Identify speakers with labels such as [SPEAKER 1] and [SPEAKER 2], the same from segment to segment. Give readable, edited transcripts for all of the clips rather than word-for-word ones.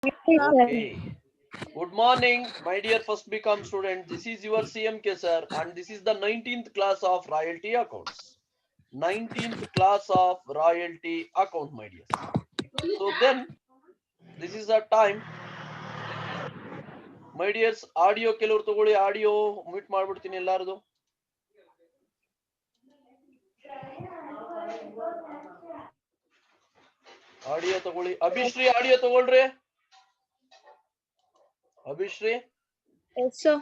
[SPEAKER 1] Okay. Good morning, my dear first become student. This is your CMK sir, and this is the 19th class of royalty accounts. 19th class of royalty account, my dear. So then, this is the time. My dears, audio ಕೆಲವರು ತಗೊಳ್ಳಿ, audio mute ಮಾಡ್ಬಿಡ್ತೀನಿ ಎಲ್ಲಾರದು. Audio ತಗೊಳ್ಳಿ. Abhishree audio ತಗೊಳ್ರಿ. Abhishree.
[SPEAKER 2] Yes, sir.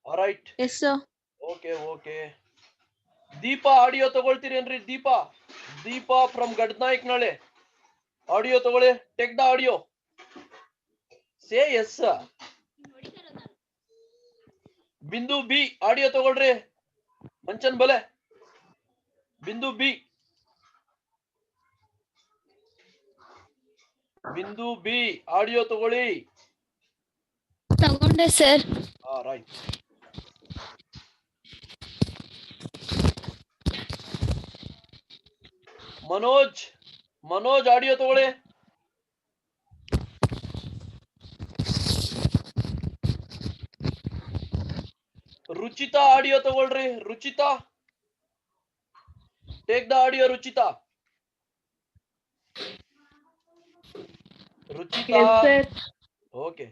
[SPEAKER 1] All right.
[SPEAKER 2] Yes, sir.
[SPEAKER 1] Okay. Deepa audio ತಗೊಳ್ತೀರೇನ್ರಿ? Deepa from Gadnayakanahalli. Audio ತಗೊಳ್ಳಿ. Take the audio. Say yes. Bindu B audio ತಗೊಳ್ರಿ. ಮಂಚನ್ ಬಲೆ. ಬಿಂದು ಬಿ ಆಡಿಯೋ ತಗೊಳ್ಳಿ.
[SPEAKER 2] ತಗೊಂಡೆ ಸರ್.
[SPEAKER 1] ರೈಟ್. ಮನೋಜ್ ಆಡಿಯೋ ತಗೊಳ್ಳಿ. ರುಚಿತಾ ಆಡಿಯೋ ತಗೊಳ್ರಿ. Ruchita, take the audio. Ruchita. Okay,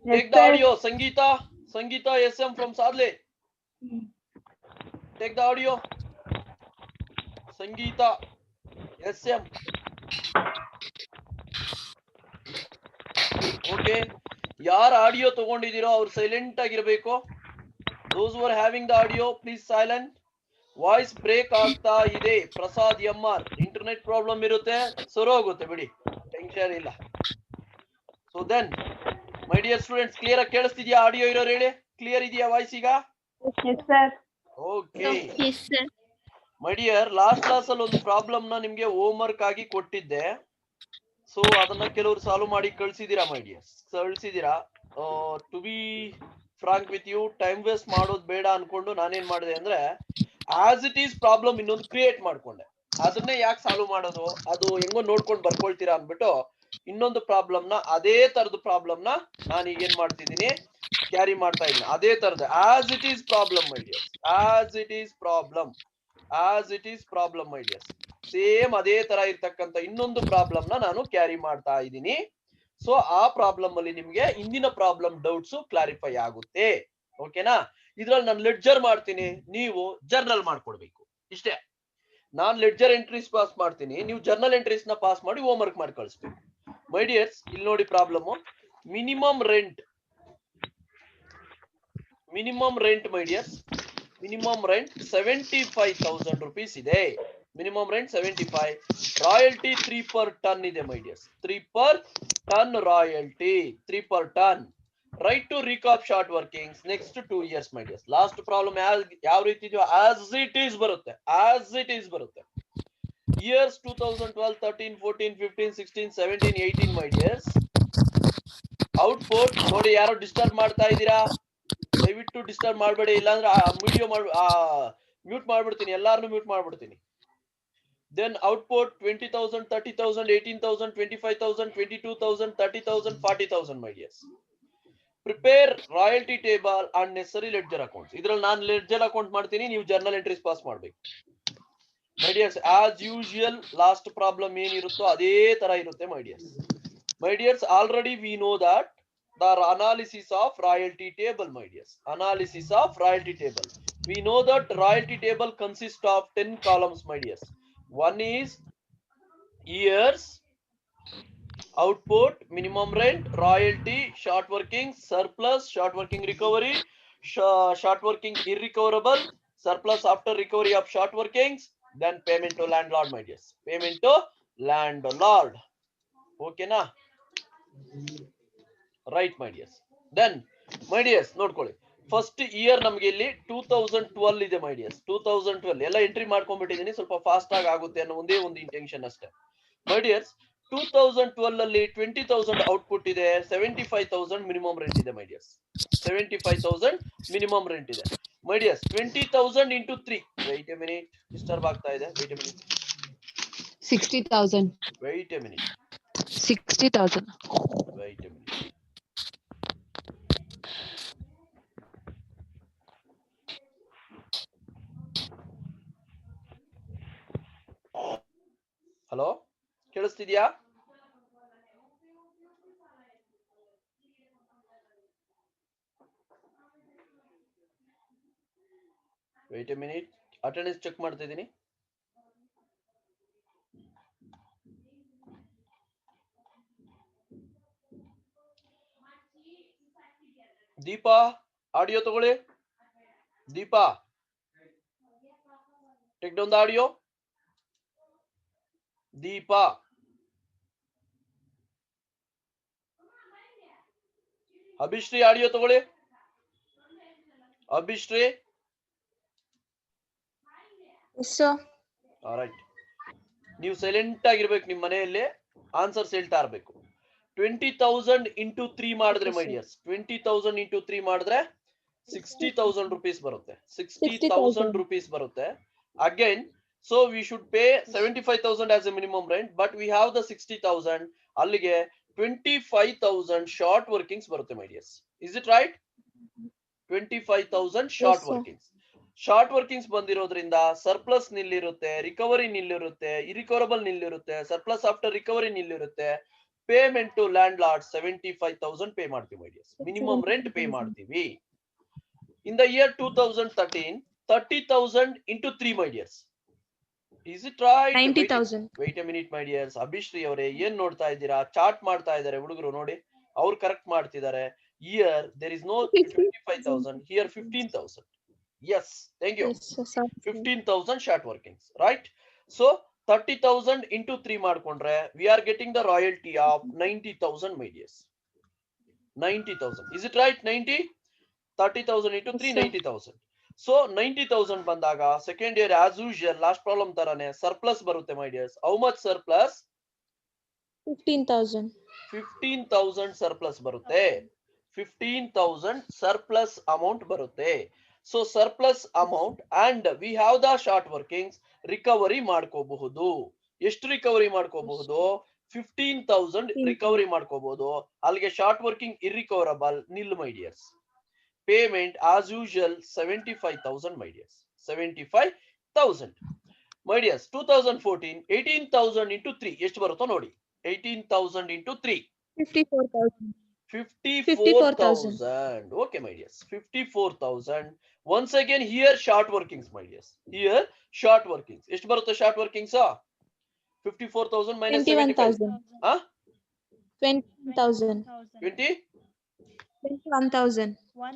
[SPEAKER 1] take the audio. Sangeeta SM from Sadle. Take the audio. Sangeeta SM. Okay, ಯಾರು ಆಡಿಯೋ ತಗೊಂಡಿದ್ದೀರೋ ಅವ್ರು ಸೈಲೆಂಟ್ ಆಗಿರ್ಬೇಕು. Those who are having the audio, please silent. Voice break ಆಗ್ತಾ ಇದೆ. ಪ್ರಸಾದ್ MR, ಇಂಟರ್ನೆಟ್ ಪ್ರಾಬ್ಲಮ್ ಇರುತ್ತೆ, ಸರೋಗುತ್ತೆ ಬಿಡಿ, ಟೆನ್ಷನ್ ಇಲ್ಲ. So then my dear students, clear ಆಗಿ ಕೇಳಿಸ್ತಿದ್ಯಾ? ಆಡಿಯೋ ಇರೋರು ಹೇಳಿ, ಕ್ಲಿಯರ್ ಇದೆಯಾ ವಾಯ್ಸ್ ಈಗ? Okay my dear, last class ಅಲ್ಲಿ ಒಂದು ಪ್ರಾಬ್ಲಮ್ ನ ನಿಮ್ಗೆ ಹೋಮ್ ವರ್ಕ್ ಆಗಿ ಕೊಟ್ಟಿದ್ದೆ. ಸೊ ಅದನ್ನ ಕೆಲವರು ಸಾಲ್ವ್ ಮಾಡಿ ಕಳ್ಸಿದೀರಾ ಮೈ ಡಿಯರ್, ಕಳ್ಸಿದೀರಾ. To be frank with you, time waste ಮಾಡೋದು ಬೇಡ ಅನ್ಕೊಂಡು ನಾನೇನ್ ಮಾಡಿದೆ ಅಂದ್ರೆ, ಆಸ್ ಇಟ್ ಈಸ್ ಪ್ರಾಬ್ಲಮ್ ಇನ್ನೊಂದು ಕ್ರಿಯೇಟ್ ಮಾಡ್ಕೊಂಡೆ. ಅದನ್ನೇ ಯಾಕೆ ಸಾಲ್ವ್ ಮಾಡೋದು, ಅದು ಹೆಂಗೋ ನೋಡ್ಕೊಂಡು ಬರ್ಕೊಳ್ತೀರಾ ಅಂದ್ಬಿಟ್ಟು ಇನ್ನೊಂದು ಪ್ರಾಬ್ಲಮ್ ನ, ಅದೇ ತರದ ಪ್ರಾಬ್ಲಮ್ ನ ನಾನು ಈಗ ಏನ್ ಮಾಡ್ತಿದ್ದೀನಿ, ಕ್ಯಾರಿ ಮಾಡ್ತಾ ಇದ್ದೀನಿ. ಅದೇ ತರದ as it is problem my dears, as it is problem my dears. Same ಅದೇ ತರ ಇರ್ತಕ್ಕಂಥ ಇನ್ನೊಂದು ಪ್ರಾಬ್ಲಮ್ ನ ನಾನು ಕ್ಯಾರಿ ಮಾಡ್ತಾ ಇದ್ದೀನಿ. ಸೊ ಆ ಪ್ರಾಬ್ಲಮ್ ಅಲ್ಲಿ ನಿಮ್ಗೆ ಇಂದಿನ ಪ್ರಾಬ್ಲಮ್ ಡೌಟ್ಸ್ ಕ್ಲಾರಿಫೈ ಆಗುತ್ತೆ. ಓಕೆನಾ? ಇದ್ರಲ್ಲಿ ನಾನು ಲೆಡ್ಜರ್ ಮಾಡ್ತೀನಿ, ನೀವು ಜರ್ನಲ್ ಮಾಡ್ಕೊಡ್ಬೇಕು. ಇಷ್ಟೇ. ನಾನ್ ಲೆಡ್ಜರ್ ಎಂಟ್ರೀಸ್ ಪಾಸ್ ಮಾಡ್ತೀನಿ, ನೀವು ಜರ್ನಲ್ ಎಂಟ್ರೀಸ್ ನ ಪಾಸ್ ಮಾಡಿ ಹೋಮ್ ವರ್ಕ್ ಮಾಡಿ ಕಳಿಸ್ಬೇಕು. ಮೈ ಡಿಯರ್ಸ್, ಇಲ್ಲಿ ನೋಡಿ problem. Minimum rent my dears, minimum rent 75,000 rupees ಇದೆ. Minimum rent 75. Royalty 3 per ton ಇದೆ my dears. 3 per ton royalty, 3 per ton. Right to recap short workings next 2 years my dears. Last problem ಯಾವ ರೀತಿ ಇದೆಯೋ as it is ಬರುತ್ತೆ. Years 2012, 13, 14, 15, 16, 17, 18 ಮೈ dears. Output ನೋಡಿ, ಯಾರೋ disturb ಮಾಡ್ತಾ ಇದ್ದೀರಾ, ದಯವಿಟ್ಟು ಡಿಸ್ಟರ್ಬ್ ಮಾಡಬೇಡಿ, ಇಲ್ಲಾಂದ್ರೆ ವಿಡಿಯೋ ಮ್ಯೂಟ್ ಮಾಡ್ಬಿಡ್ತೀನಿ, ಎಲ್ಲಾರನ್ನು ಮ್ಯೂಟ್ ಮಾಡ್ಬಿಡ್ತೀನಿ. Then output 20,000, 30,000, 18,000, 25,000, 22,000, 30,000, 40,000 my dears. Prepare royalty table and necessary ledger accounts. ಇದ್ರಲ್ಲಿ ನಾನು ledger account ಮಾಡ್ತೀನಿ, ನೀವು journal entries ಪಾಸ್ ಮಾಡ್ಬೇಕು. My dears, as usual last problem ಏನಿರುತ್ತೋ ಅದೇ ತರ ಇರುತ್ತೆ my dears. My dears, already we know that the analysis of royalty table my dears. Analysis of royalty table. We know that royalty table consists of 10 columns my dears. One is years, output, minimum rent, royalty, short working, surplus, short working recovery, short working irrecoverable, surplus after recovery of short workings, then payment to landlord my dears. Payment to landlord. Okay na? Right my dears. Then my dears ನೋಡ್ಕೊಳ್ಳಿ, first year ನಮ್ಗೆ ಇಲ್ಲಿ 2012 ಇದೆ my dears. 2012 ಎಲ್ಲ entry ಮಾಡ್ಕೊಂಡ್ಬಿಟ್ಟಿದೀನಿ, ಸ್ವಲ್ಪ fast ಆಗಿ ಆಗುತ್ತೆ ಅನ್ನೋ ಒಂದೇ ಒಂದು ಇಂಟೆನ್ಷನ್ ಅಷ್ಟೇ. ಮೈ ಡಿಯರ್ಸ್, 2012 ಅಲ್ಲಿ 20,000 ಔಟ್ಪುಟ್ ಇದೆ, 75,000 ಮಿನಿಮಮ್ ರೆಂಟ್ ಇದೆ ಮೈ ಡಿಯರ್ಸ್. 75,000 ಮಿನಿಮಮ್ ರೆಂಟ್ ಇದೆ my dears. 20,000 into 3. Wait a minute, disturb ಆಗ್ತಾ ಇದೆ, wait a minute.
[SPEAKER 3] 60,000.
[SPEAKER 1] Wait a minute.
[SPEAKER 2] 60,000.
[SPEAKER 1] Wait a minute. Hello, ಕೇಳಿಸ್ತಿದ್ಯಾ? Wait a minute, attendance check ಮಾಡ್ತಾ ಇದ್ದೀನಿ. ದೀಪಾ, ಆಡಿಯೋ ತಗೊಳ್ಳಿ. Deepa, take down the audio. Deepa, Abhishree audio ತಗೊಳ್ಳಿ. Abhishree. Right, ನೀವು silent ಆಗಿರ್ಬೇಕು, ನಿಮ್ ಮನೆಯಲ್ಲಿ ಆನ್ಸರ್ಸ್ ಹೇಳ್ತಾ ಇರ್ಬೇಕು. 20,000 ಇಂಟು 3 ಮಾಡಿದ್ರೆ ಮೈ ಡಿಯರ್ಸ್, 20,000 ಇಂಟು 3 ಮಾಡಿದ್ರೆ 60,000 rupees ಬರುತ್ತೆ. 60,000 rupees ಬರುತ್ತೆ. Again, so we should pay 75,000 as a minimum rent, but we have the 60,000. ಅಲ್ಲಿಗೆ 25,000 ಶಾರ್ಟ್ ವರ್ಕಿಂಗ್ಸ್ ಬರುತ್ತೆ my dears. Is it right? 25,000 short workings. Short workings ಬಂದಿರೋದ್ರಿಂದ ಸರ್ಪ್ಲಸ್ ನಿಲ್ಲಿರುತ್ತೆ, ರಿಕವರಿ ನಿಲ್ಲಿರುತ್ತೆ, irrecoverable ನಿಲ್ಲಿರುತ್ತೆ, surplus after recovery ನಿಲ್ಲಿರುತ್ತೆ. Payment to landlord 75,000 pay ಮಾಡ್ತೀವಿ my dears. Minimum rent pay ಮಾಡ್ತೀವಿ. In the year 2013, 30,000 into 3 my dears. Is it right?
[SPEAKER 2] 90,000.
[SPEAKER 1] Wait a minute my dears. Abhishree ಅವರೇ ಏನ್ ನೋಡ್ತಾ ಇದ್ದೀರಾ? ಚಾರ್ಟ್ ಮಾಡ್ತಾ ಇದ್ದಾರೆ ಹುಡುಗರು, ನೋಡಿ ಅವ್ರು ಕರೆಕ್ಟ್ ಮಾಡ್ತಿದ್ದಾರೆ. Here there is no 25,000, here 15,000. Yes, thank you. 15,000 short workings, right? So 30,000 into 3 ಮಾಡ್ಕೊಂಡ್ರೆ we are getting the royalty of 90,000 my dears. 90,000. Is it right? 90? 30,000 into 3, 90,000. So 90,000 ಬಂದಾಗ second year as usual last problem ತರಾನೇ surplus ಬರುತ್ತೆ my dears. How much surplus?
[SPEAKER 2] 15,000.
[SPEAKER 1] 15,000 surplus ಬರುತ್ತೆ. 15,000 surplus amount ಬರುತ್ತೆ. So surplus amount and we have the short workings, recovery ಮಾಡ್ಕೋಬಹುದು. ಎಷ್ಟು recovery ಮಾಡ್ಕೋಬಹುದು? 15,000 recovery ಮಾಡ್ಕೋಬಹುದು. ಅಲ್ಲಿಗೆ short working irrecoverable nil my dears. Payment as usual 75,000 my dears. 75,000 my dears. 2014 18,000 into 3 ಎಷ್ಟು ಬರುತ್ತೋ ನೋಡಿ. 18,000 into 3
[SPEAKER 2] 54,000.
[SPEAKER 1] 54,000. Okay my dears, 54,000. Once again here short workings my dears. Here short workings ಎಷ್ಟು ಬರುತ್ತೆ? Short workings 54,000 minus
[SPEAKER 2] 21,000. 21,000. 21,000.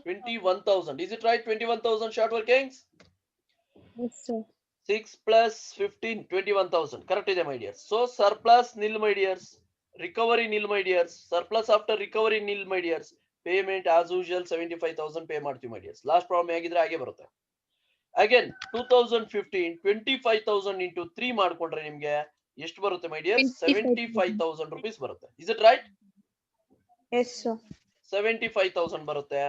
[SPEAKER 1] 21,000. Is it right? 21,000 short workings.
[SPEAKER 2] Yes sir.
[SPEAKER 1] 6 plus 15, 21,000. Correct ಇದೆ my dears. So surplus nil my dears, recovery nil my dears, surplus after recovery nil my dears. Payment as usual 75,000 pay ಮಾಡ್ತೀವಿ my dears. Last problem ಹೇಗಿದ್ರೆ ಹಾಗೆ ಬರುತ್ತೆ. Again 2015 25,000 into 3 ಮಾಡ್ಕೊಂಡ್ರೆ ನಿಮ್ಗೆ ಎಷ್ಟು ಬರುತ್ತೆ my dears? 75,000 rupees ಬರುತ್ತೆ. Is it right?
[SPEAKER 2] Yes sir.
[SPEAKER 1] 75,000 ಬರುತ್ತೆ.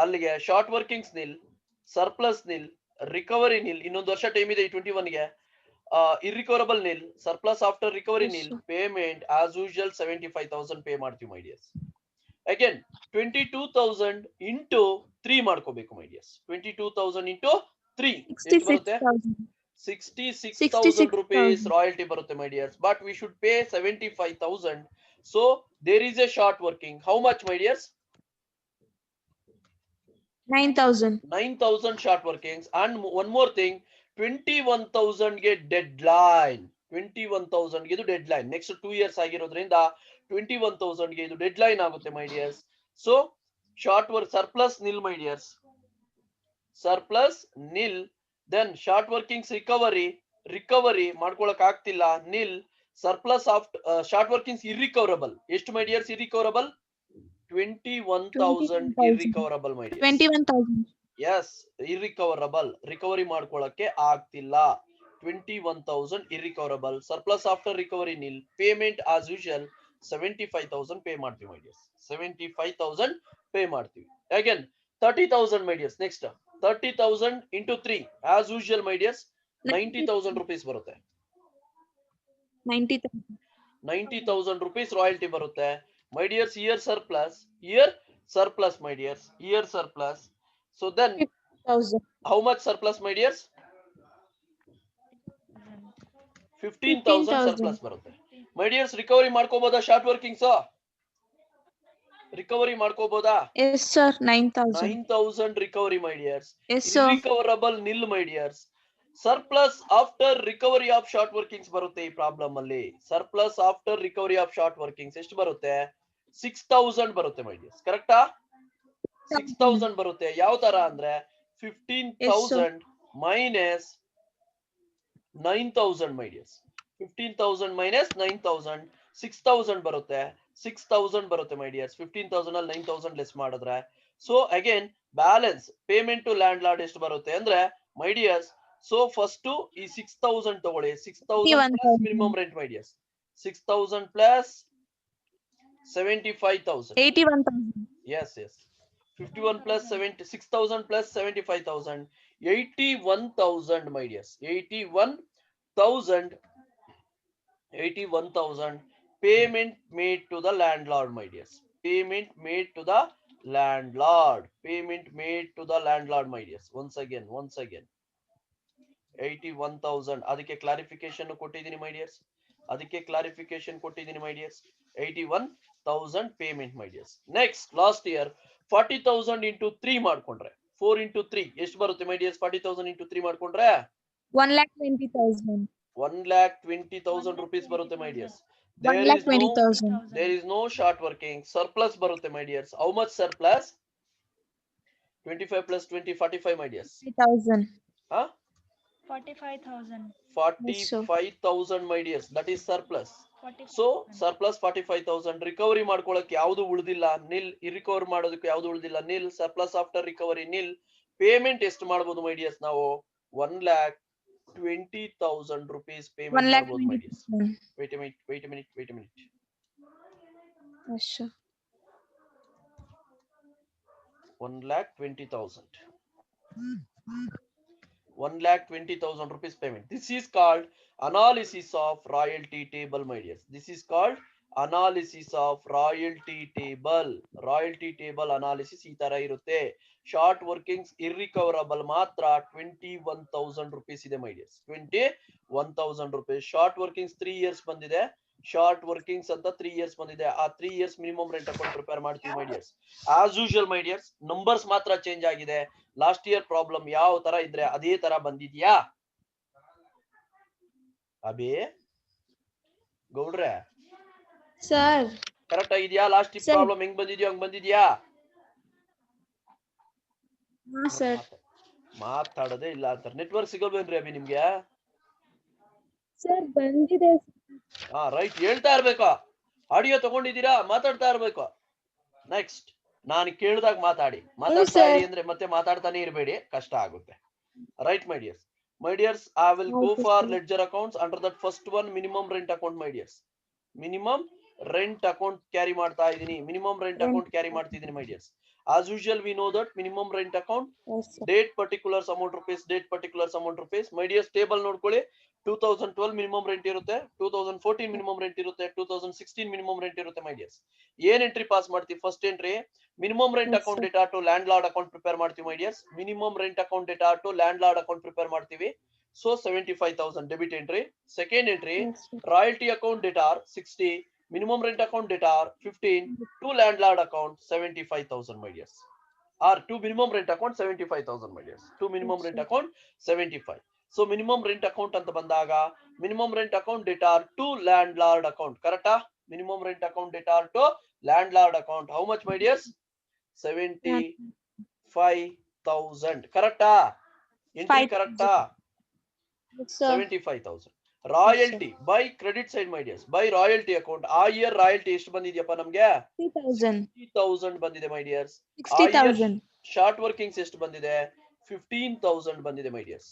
[SPEAKER 1] ಅಲ್ಲಿಗೆ ಶಾರ್ಟ್ ವರ್ಕಿಂಗ್ಸ್ ನಿಲ್, ಸರ್ಪ್ಲಸ್ ನಿಲ್, ರಿಕವರಿ ನಿಲ್, ಇನ್ನೊಂದು ವರ್ಷ ಟೈಮ್ ಇದೆ ಈ 21 ಗೆ. ಇರ್ರಿಕವರಬಲ್ ನಿಲ್, ಸರ್ಪ್ಲಸ್ ಆಫ್ಟರ್ ರಿಕವರಿ ನಿಲ್, ಪೇಮೆಂಟ್ ಆಸ್ ಯೂಶುವಲ್ 75,000 ಪೇ ಮಾಡ್ತೀವಿ ಮೈ ಡಿಯರ್ಸ್. ಅಗೇನ್ 22,000 ಇಂಟು 3 ಮಾಡ್ಕೋಬೇಕು ಮೈ ಡಿಯರ್ಸ್. 22,000 ಇಂಟು 3 ಎಷ್ಟು ಬರುತ್ತೆ? 66,000 rupees royalty ಬರುತ್ತೆ my dears, but we should pay 75,000. So there is a short working. How much my dears?
[SPEAKER 2] 9,000.
[SPEAKER 1] 9,000 short workings. And one more thing, 21,000 ಗೆ deadline. 21,000 ಗೆ ಇದು deadline. Next 2 years ಆಗಿರೋದ್ರಿಂದ 21,000 ಗೆ ಇದು ಡೆಡ್ಲೈನ್ ಆಗುತ್ತೆ my dears. So short work surplus nil my dears. Surplus nil. Then short workings recovery ಮಾಡ್ಕೊಳಕ್ ಆಗ್ತಿಲ್ಲ nil. Surplus of short workings irrecoverable. ಎಷ್ಟು my dears irrecoverable? 21,000 irrecoverable my dears.
[SPEAKER 2] 21,000.
[SPEAKER 1] Yes, irrecoverable. Recovery ಮಾಡ್ಕೊಳಕ್ಕೆ ಆಗ್ತಿಲ್ಲ. 21,000 irrecoverable. Surplus after recovery nil. Payment as usual 75,000 pay ಮಾಡ್ತೀವಿ my dears. 75,000 pay ಮಾಡ್ತೀವಿ. Again 30,000 my dears. Next 30,000 into 3 as usual my dears 90,000 rupees ಬರುತ್ತೆ.
[SPEAKER 2] 90,000.
[SPEAKER 1] 90,000 rupees royalty ಬರುತ್ತೆ my dears. Year surplus my dears, year surplus. So then
[SPEAKER 2] 50,000.
[SPEAKER 1] How much surplus my dears? 15,000 surplus ಬರುತ್ತೆ my dears. Recovery ಮಾಡ್ಕೋಬಹುದಾ short workings? Recovery ಮಾಡ್ಕೋಬಹುದಾ?
[SPEAKER 2] Yes, sir. 9,000.
[SPEAKER 1] 9,000 recovery my dears.
[SPEAKER 2] Yes, sir.
[SPEAKER 1] Irrecoverable nil my dears. Surplus after recovery of short workings ಬರುತ್ತೆ ಈ problem ಅಲ್ಲಿ. Surplus after recovery of short workings ಎಷ್ಟು ಬರುತ್ತೆ? 6,000 ಬರುತ್ತೆ my ಡಿಯರ್ಸ್. ಕರೆಕ್ಟಾ? 6,000 ಬರುತ್ತೆ. ಯಾವ ತರ ಅಂದ್ರೆ 15,000 ಮೈನಸ್ 9,000 ಮೈ ಡಿಯರ್ಸ್. 15,000 ಮೈನಸ್ 9,000 6,000 ಬರುತ್ತೆ. 6,000 ಬರುತ್ತೆ ಮೈ ಡಿಯರ್ಸ್. 15,000 ಅಲ್ಲಿ 9,000 ಲೆಸ್ ಮಾಡಿದ್ರೆ so again balance payment to landlord ಎಷ್ಟು ಬರುತ್ತೆ ಅಂದ್ರೆ ಮೈ ಡಿಯರ್ಸ್. ಸೊ ಫಸ್ಟ್ ಈ 6,000 ತಗೊಳ್ಳಿ. 6,000 plus minimum rent my dears. 6,000 plus 75,000.
[SPEAKER 2] 81,000.
[SPEAKER 1] Yes. 51 plus 70, 6,000 plus 75,000, 81,000 my dears. 81,000 payment made to the landlord my dears. Payment made to the landlord. Payment made to the landlord my dears. Once again 81,000. ಅದಕ್ಕೆ clarification ಕೊಟ್ಟಿದ್ದೀನಿ my dears. ಅದಕ್ಕೆ clarification ಕೊಟ್ಟಿದ್ದೀನಿ my dears. 81,000 payment my dears. Next last year 40,000 into 3 ಮಾಡ್ಕೊಂಡ್ರೆ 4 into 3 ಎಷ್ಟು ಬರುತ್ತೆ my dears? 40,000 into 3 ಮಾಡ್ಕೊಂಡ್ರೆ
[SPEAKER 2] 1,20,000.
[SPEAKER 1] 1,20,000 rupees ಬರುತ್ತೆ my dears. There is no short working. Surplus ಬರುತ್ತೆ my dears. How much surplus? 25 plus 20 45 my dears.
[SPEAKER 2] 50,000.
[SPEAKER 1] Huh?
[SPEAKER 3] 45,000.
[SPEAKER 1] 45,000 my dears. That is surplus. So surplus 45,000. Recovery ಮಾಡ್ಕೊಳ್ಳಕ್ಕೆ ಯಾವುದು ಉಳಿದಿಲ್ಲ ನಿಲ್. Recover ಮಾಡೋದಕ್ಕೆ ಯಾವುದು ಉಳಿದಿಲ್ಲ ನಿಲ್. ಸರ್ಪ್ಲಸ್ ಆಫ್ಟರ್ ರಿಕವರಿ ನಿಲ್. Payment ಎಷ್ಟು ಮಾಡಬಹುದು ಮೈ dears? ನಾವು 1,20,000 rupees payment ಮಾಡಬಹುದು ಮೈ dears. Wait a minute.
[SPEAKER 2] Yes, sir.
[SPEAKER 1] 1,20,000. 1,20,000 rupees payment. This is called analysis of royalty table my dears. This is called analysis of royalty table. Royalty table analysis ಈ ತರ ಇರುತ್ತೆ. Short workings irrecoverable ಮಾತ್ರ 21,000 rupees ಇದೆ my dears. 21,000 rupees. Short workings 3 years ಬಂದಿದೆ. Short workings ಅಂತ 3 years ಬಂದಿದೆ. ಆ 3 years minimum rent account prepare ಮಾಡ್ತೀವಿ my dears. As usual my dears. Numbers ಮಾತ್ರ ಚೇಂಜ್ ಆಗಿದೆ. ಲಾಸ್ಟ್ ಇಯರ್ ಪ್ರಾಬ್ಲಮ್ ಯಾವ ತರ ಇದ್ರೆ ಅದೇ ತರ ಬಂದಿದ್ಯಾ ಅಬೇ ಗೌಡ್ರೆ?
[SPEAKER 2] ಸರ್
[SPEAKER 1] ಕರೆಕ್ಟ್ ಆಗಿದ್ಯಾ? ಲಾಸ್ಟ್ ಪ್ರಾಬ್ಲಮ್ ಹೆಂಗ್ ಬಂದಿದ್ಯೋ ಹಂಗ್ ಬಂದಿದ್ಯಾ?
[SPEAKER 2] ಸರ್
[SPEAKER 1] ಮಾತಾಡೋದೇ ಇಲ್ಲ ಅಂತಾರೆ. ನೆಟ್ವರ್ಕ್ ಸಿಗಲ್ವೇನ್ರಿ ಅಭಿ ನಿಮ್ಗೆ?
[SPEAKER 2] ಸರ್ ಬಂದಿದೆ.
[SPEAKER 1] ಹಾ ರೈಟ್. ಹೇಳ್ತಾ ಇರ್ಬೇಕು. ಆಡಿಯೋ ತಗೊಂಡಿದ್ದೀರಾ? ಮಾತಾಡ್ತಾ ಇರ್ಬೇಕು. ನೆಕ್ಸ್ಟ್ ನಾನು ಕೇಳಿದಾಗ ಮಾತಾಡ್ತಾ ಇರಿ ಅಂದ್ರೆ ಮತ್ತೆ ಮಾತಾಡ್ತಾನೆ ಇರಬೇಡಿ, ಕಷ್ಟ ಆಗುತ್ತೆ. Right my dears. My dears, I will go for ledger accounts. Under that first one, minimum rent account my dears. Minimum rent account carry ಮಾಡ್ತಾ ಇದೀನಿ. Minimum rent account carry ಮಾಡ್ತಿದೀನಿ my dears. As usual we know that minimum rent account date particulars amount rupees, date particulars amount rupees. My dears table ನೋಡ್ಕೊಳ್ಳಿ. 2012 minimum rent ಇರುತ್ತೆ, 2014 minimum rent ಇರುತ್ತೆ, 2016 minimum rent ಇರುತ್ತೆ my dears. ಏನ್ entry pass ಮಾಡ್ತೀವಿ? First entry minimum rent account data to landlord account prepare ಮಾಡ್ತೀವಿ my dears. Minimum rent account data to landlord account prepare ಮಾಡ್ತೀವಿ. So 75,000 debit entry. Second entry royalty account data 60, minimum rent account data 15, to landlord account 75,000 my dears. Or to minimum rent account 75,000 my dears. To minimum rent account 75. So minimum rent account ಅಂತ ಬಂದಾಗ minimum rent account data to landlord account. Correcta? Minimum rent account data to landlord account. How much my dears? 75,000. Correcta? Entry correcta? 75,000. Royalty by credit side my dears. By royalty account. ಆ year royalty ಎಷ್ಟು ಬಂದಿದ್ಯಪ್ಪ ನಮ್ಗೆ? 60,000 ಬಂದಿದೆ my dears.
[SPEAKER 2] 60,000.
[SPEAKER 1] Short workings ಎಷ್ಟು ಬಂದಿದೆ? 15,000 ಬಂದಿದೆ my dears.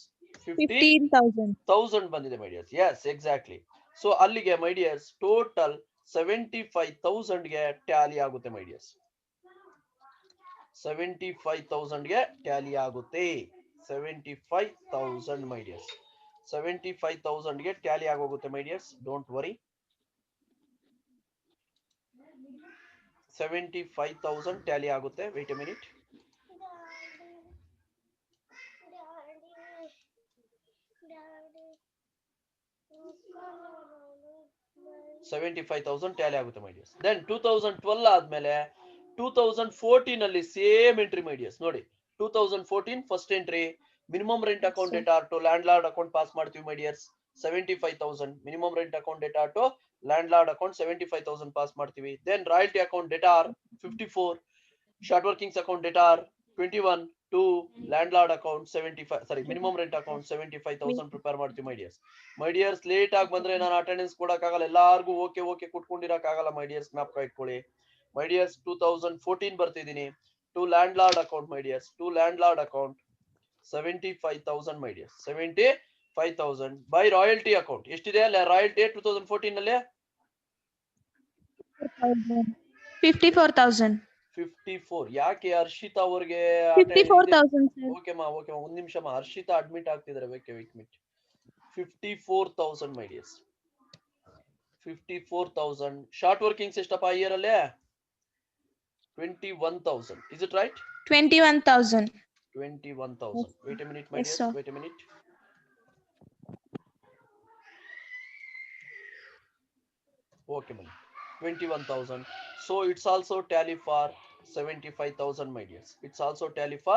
[SPEAKER 2] 15,000
[SPEAKER 1] ಬಂದಿದೆ my dears. Yes, exactly. So ಅಲ್ಲಿಗೆ my dears total 75,000 ಗೆ ಟ್ಯಾಲಿ ಆಗುತ್ತೆ my dears. 75,000 ಗೆ ಟ್ಯಾಲಿ ಆಗುತ್ತೆ. 75,000 my dears. 75,000 ಗೆ ಟ್ಯಾಲಿ ಆಗೋಗುತ್ತೆ my dears. Don't worry. 75,000 tally ಆಗುತ್ತೆ. Wait a minute. $75,000 ಟ್ಯಾಲಿ ಆಗುತ್ತೆ ಮೈ ಡಿಯರ್ಸ್. ದೆನ್ 2012 ಆದ್ಮೇಲೆ 2014 ಅಲ್ಲಿ ಸೇಮ್ ಎಂಟ್ರಿ ಮೈ ಡಿಯರ್ಸ್. ನೋಡಿ 2014 first entry minimum rent account data to landlord account pass ಮಾಡ್ತೀವಿ my dears. 75,000 minimum rent account data to landlord account 75,000 pass ಮಾಡ್ತೀವಿ. Then royalty account debtor 54, short workings account debtor 21 to landlord account 75, sorry, minimum rent account 75,000 prepare ಮಾಡ್ತೀವಿ my dears. My dears late ಆಗಿ ಬಂದ್ರೆ ನಾನು attendance ಕೊಡಕ್ಕಾಗಲ್ಲ, ಎಲ್ಲಾರ್ಗು okay ಕುಟ್ಕೊಂಡಿರಕ್ಕಾಗಲ್ಲ ಮೈ dears, ಜ್ಞಾಪಕ ಇಟ್ಕೊಳ್ಳಿ my dears. 2014 ಬರ್ತಿದ್ದೀನಿ. To landlord account my dears, to landlord account 75,000 my dears, 75,000 by royalty account. ಎಷ್ಟಿದೆ ಅಲ್ಲ ರಾಯಲ್ಟಿ 2014 ನಲ್ಲಿ?
[SPEAKER 2] 54,000.
[SPEAKER 1] 54. ಯಾಕೆ ಹರ್ಷಿತಾ ಅವ್ರಿಗೆ
[SPEAKER 2] 54,000 sir.
[SPEAKER 1] ಓಕೆ ಮಾ ಒಂದ್ ನಿಮಿಷ ಮಾ, ಹರ್ಷಿತಾ ಅಡ್ಮಿಟ್ ಆಗ್ತಿದ್ದಾರೆ, wait 54,000 my dears, 54,000. Short workings ಎಷ್ಟಪ್ಪ ಇಯರ್ ಅಲ್ಲೇ? 21,000. Is it right?
[SPEAKER 2] 21,000.
[SPEAKER 1] 21,000. Wait a minute my
[SPEAKER 2] Yes,
[SPEAKER 1] dears,
[SPEAKER 2] sir.
[SPEAKER 1] Wait a minute. Okay my 21,000. So it's also tally for 75,000 my dears. It's also tally for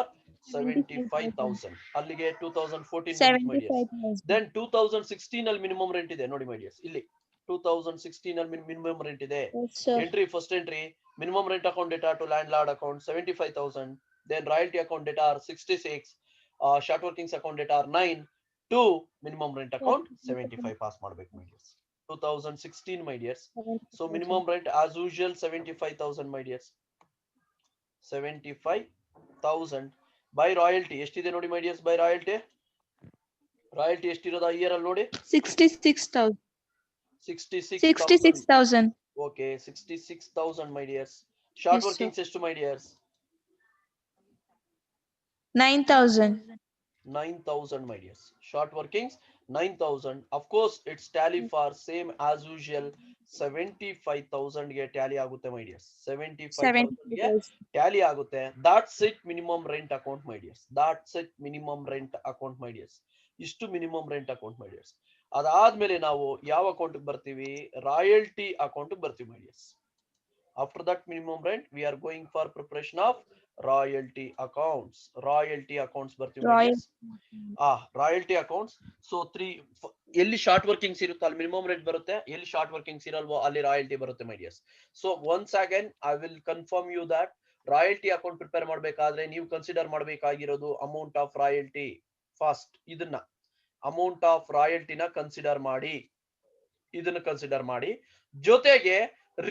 [SPEAKER 1] 75,000. ಅಲ್ಲಿಗೆ 2014 my dears.
[SPEAKER 2] 75,000.
[SPEAKER 1] Then 2016 ಅಲ್ಲಿ minimum rent ಇದೆ ನೋಡಿ my dears. ಇಲ್ಲಿ 2016 ಅಲ್ಲಿ minimum rent ಇದೆ.
[SPEAKER 2] Yes, sir.
[SPEAKER 1] Entry first entry minimum rent account data to landlord account 75,000. Then royalty account data 66, short workings account data 9 to minimum rent account 75 pass ಮಾಡ್ಬೇಕು my dears. 2016 my dears. So minimum rent as usual 75,000 my dears, 75,000 by royalty. ಎಷ್ಟಿದೆ ನೋಡಿ my dears by royalty? Royalty ಎಷ್ಟಿರೋದು ಆ year ಅಲ್ಲಿ ನೋಡಿ?
[SPEAKER 2] 66,000.
[SPEAKER 1] 66,000.
[SPEAKER 2] 66,000.
[SPEAKER 1] Okay 66,000 my dears. Short workings ಎಷ್ಟು my dears?
[SPEAKER 2] 9,000.
[SPEAKER 1] 9,000 my dears. Short workings 9,000. Of course it's tally for same as usual 75,000 ಗೆ tally ಆಗುತ್ತೆ my dears. 75,000 ಗೆ tally ಆಗುತ್ತೆ. That's it minimum rent account my dears. That's it minimum rent account my dears. ಇಷ್ಟು minimum rent account my dears. ಅದಾದ್ಮೇಲೆ ನಾವು ಯಾವ account ಬರ್ತೀವಿ? Royalty account ಬರ್ತೀವಿ my dears. After that minimum rent we are going for preparation of royalty accounts. Royalty accounts ಬರ್ತೀವಿ royalty accounts. So 3 ಎಲ್ಲಿ short workings ಇರುತ್ತೋ ಅಲ್ಲಿ ಮಿನಿಮಮ್ ರೇಟ್ ಬರುತ್ತೆ, ಎಲ್ಲಿ ಶಾರ್ಟ್ ವರ್ಕಿಂಗ್ಸ್ ಇರಲ್ವೋ ಅಲ್ಲಿ ರಾಯಲ್ಟಿ ಬರುತ್ತೆ my dears. So once again I will confirm you that royalty account prepare ಮಾಡಬೇಕಾದ್ರೆ ನೀವು ಕನ್ಸಿಡರ್ ಮಾಡಬೇಕಾಗಿರೋದು ಅಮೌಂಟ್ ಆಫ್ ರಾಯಲ್ಟಿ. ಫಸ್ಟ್ ಇದನ್ನ ಅಮೌಂಟ್ ಆಫ್ ರಾಯಲ್ಟಿನ ಕನ್ಸಿಡರ್ ಮಾಡಿ, ಇದನ್ನ ಕನ್ಸಿಡರ್ ಮಾಡಿ, ಜೊತೆಗೆ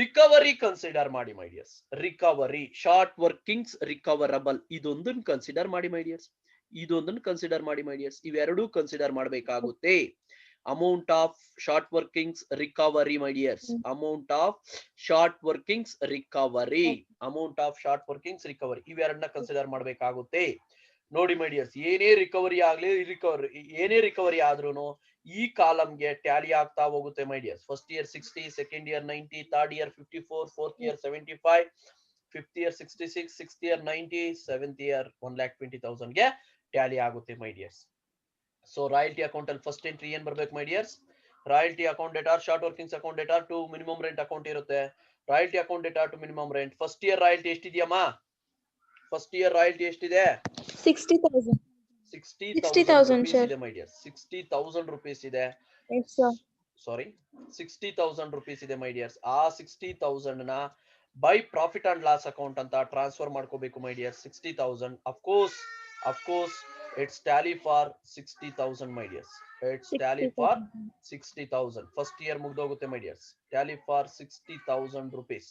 [SPEAKER 1] ರಿಕವರಿ ಕನ್ಸಿಡರ್ ಮಾಡಿ my dears. Recovery, short workings recoverable, ಇದೊಂದನ್ನು ಕನ್ಸಿಡರ್ ಮಾಡಿ ಮೈ ಡಿಯರ್ಸ್, ಇದೊಂದನ್ನು ಕನ್ಸಿಡರ್ ಮಾಡಿ ಮೈ ಡಿಯರ್ಸ್. ಇವೆರಡೂ ಕನ್ಸಿಡರ್ ಮಾಡಬೇಕಾಗುತ್ತೆ. Amount of short workings recovery my dears, amount of short workings recovery, amount of short workings recovery, ಇವೆರಡನ್ನ consider ಮಾಡಬೇಕಾಗುತ್ತೆ. ನೋಡಿ my dears, ಏನೇ ರಿಕವರಿ ಆಗ್ಲಿ, ಏನೇ ರಿಕವರಿ ಆದ್ರೂ ಈ ಕಾಲಮ್ಗೆ ಟ್ಯಾಲಿ ಆಗ್ತಾ ಹೋಗುತ್ತೆ my dears. First year 60, second year 90, third year 54, fourth year 75, fifth year 66, sixth year 90, seventh year 1,20,000 ಗೆ ಟ್ಯಾಲಿ ಆಗುತ್ತೆ my dears. So royalty account ಅಲ್ಲಿ ಫಸ್ಟ್ ಎಂಟ್ರಿ ಏನ್ ಬರ್ಬೇಕು my dears? Royalty account debtor, short workings account data to minimum rent account ಇರುತ್ತೆ. Royalty account data to minimum rent. First year royalty ಎಷ್ಟಿದೆಯಮ್ಮ? First year royalty ಎಷ್ಟಿದೆ?
[SPEAKER 2] 60,000.
[SPEAKER 1] 60,000 rupees ಇದೆ my dear, 60,000 rupees ಇದೆ. ಸಾರಿ 60,000 rupees ಇದೆ my dears. ಆ 60,000 ನ by profit and loss account ಅಂತ transfer ಮಾಡ್ಕೋಬೇಕು my dear. 60,000 of course it's tally for 60,000 my dears. It's tally for 60,000. first year ಮುಗ್ದೋಗುತ್ತೆ my dears. tally for 60,000 rupees.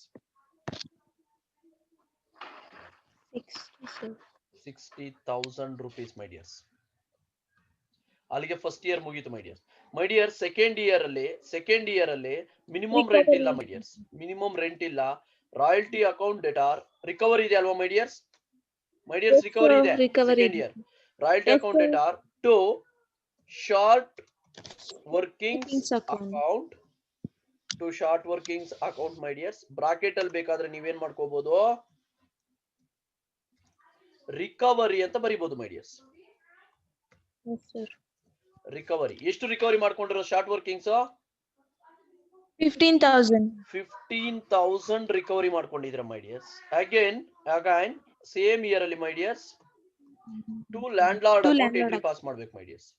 [SPEAKER 1] 60,000 rupees my dears. ಅಲ್ಲಿಗೆ first year ಮುಗೀತು my dears. My dear second year ಅಲ್ಲಿ minimum rent ಇಲ್ಲ my dears, minimum rent ಇಲ್ಲ. Royalty account debtor recovery ಇದೆ ಅಲ್ವಾ my dears? My dears recovery ಇದೆ second year. Royalty account data to short workings account to short workings account my dears. Bracket ಅಲ್ಲಿ ಬೇಕಾದ್ರೆ ನೀವೇನ್ ಮಾಡ್ಕೋಬಹುದು, recovery ಅಂತ ಬರಿಬಹುದು ಮೈ ಡಿಯರ್ಸ್.
[SPEAKER 2] Yes, sir.
[SPEAKER 1] ರಿಕವರಿ ಎಷ್ಟು ರಿಕವರಿ ಮಾಡ್ಕೊಂಡಿರೋ ಶಾರ್ಟ್ ವರ್ಕಿಂಗ್ಸ್?
[SPEAKER 2] 15,000.
[SPEAKER 1] 15,000 ರಿಕವರಿ ಮಾಡ್ಕೊಂಡಿದ್ರ my dears. Again same year ಅಲ್ಲಿ my dears to landlord
[SPEAKER 2] To
[SPEAKER 1] account
[SPEAKER 2] landlord
[SPEAKER 1] entry pass ಮಾಡ್ಬೇಕು ಮೈ ಡಿಯರ್ಸ್.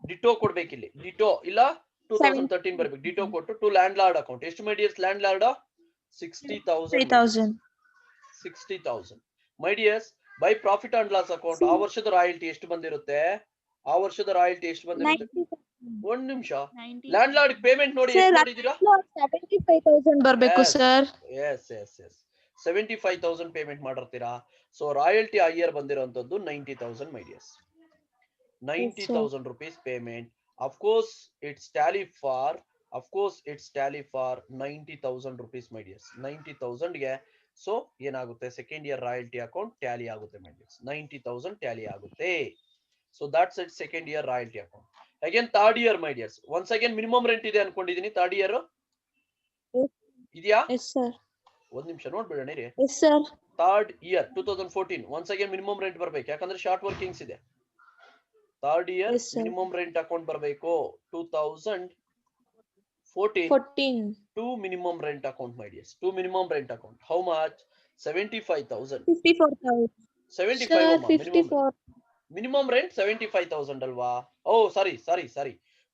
[SPEAKER 1] ಡಿಟೋ ಕೊಡ್ಬೇಕಿಲ್ಲಿ, ಡಿಟೋ ಇಲ್ಲ 2013 ಬರ್ಬೇಕು. ಡಿಟೋ ಕೊಟ್ಟು ಟು ಲ್ಯಾಂಡ್ ಲಾರ್ಡ್ ಅಕೌಂಟ್ ಎಷ್ಟು my dears? Landlord 60,000.
[SPEAKER 2] 3,000.
[SPEAKER 1] 60,000 my dears. By profit and loss account ಆ ವರ್ಷದ royalty ಎಷ್ಟು ಬಂದಿರುತ್ತೆ? ಆ ವರ್ಷದ ರಾಯಲ್ಟಿ ಎಷ್ಟು ಬಂದಿರುತ್ತೆ?
[SPEAKER 2] 90,000.
[SPEAKER 1] ಒಂದ್ ನಿಮಿಷ.
[SPEAKER 3] 90.
[SPEAKER 1] ಲ್ಯಾಂಡ್ ಲಾರ್ಡ್ ಪೇಮೆಂಟ್ ನೋಡಿ
[SPEAKER 2] Sir,
[SPEAKER 1] ಎಷ್ಟು ನೋಡಿದೀರಾ?
[SPEAKER 2] 75,000 ಬರ್ಬೇಕು
[SPEAKER 1] Yes.
[SPEAKER 2] ಸರ್.
[SPEAKER 1] ಎಸ್ 75,000 ಪೇಮೆಂಟ್ ಮಾಡಿರ್ತೀರಾ. ಸೊ ರಾಯಲ್ಟಿ ಆ ಇಯರ್ ಬಂದಿರೋಂಥದ್ದು 90,000 my dears. 90,000 rupees payment. Of course it's tally for 90,000 rupees my dears. 90,000 ಗೆ ಸೊ ಏನಾಗುತ್ತೆ, second year royalty account tally ಆಗುತ್ತೆ ಮೈ ಡಿಯರ್ಸ್. 90,000 ಟ್ಯಾಲಿ ಆಗುತ್ತೆ. So that's it second year royalty account. Again third year my dears. Once again minimum rent ಇದೆ ಅನ್ಕೊಂಡಿದೀನಿ. Third year ಇದೆಯಾ?
[SPEAKER 2] Yes, sir.
[SPEAKER 1] ಒಂದ್ ನಿಮಿಷ ನೋಡ್ಬಿಡೋಣ ರೀ.
[SPEAKER 2] Yes, sir.
[SPEAKER 1] Third year 2014 once again minimum rent ಬರ್ಬೇಕು, ಯಾಕಂದ್ರೆ ಶಾರ್ಟ್ ವರ್ಕಿಂಗ್ಸ್ ಇದೆ. Third year
[SPEAKER 2] Yes, sir.
[SPEAKER 1] Minimum rent account ಬರಬೇಕು. 2014
[SPEAKER 2] 14.
[SPEAKER 1] To minimum rent account my dears. To minimum rent account how much? 75,000.
[SPEAKER 2] 54,000.
[SPEAKER 1] 75
[SPEAKER 2] Sir,
[SPEAKER 1] ಅಮ್ಮ.
[SPEAKER 2] 54.
[SPEAKER 1] Minimum rent 75,000 ಅಲ್ವಾ? Oh sorry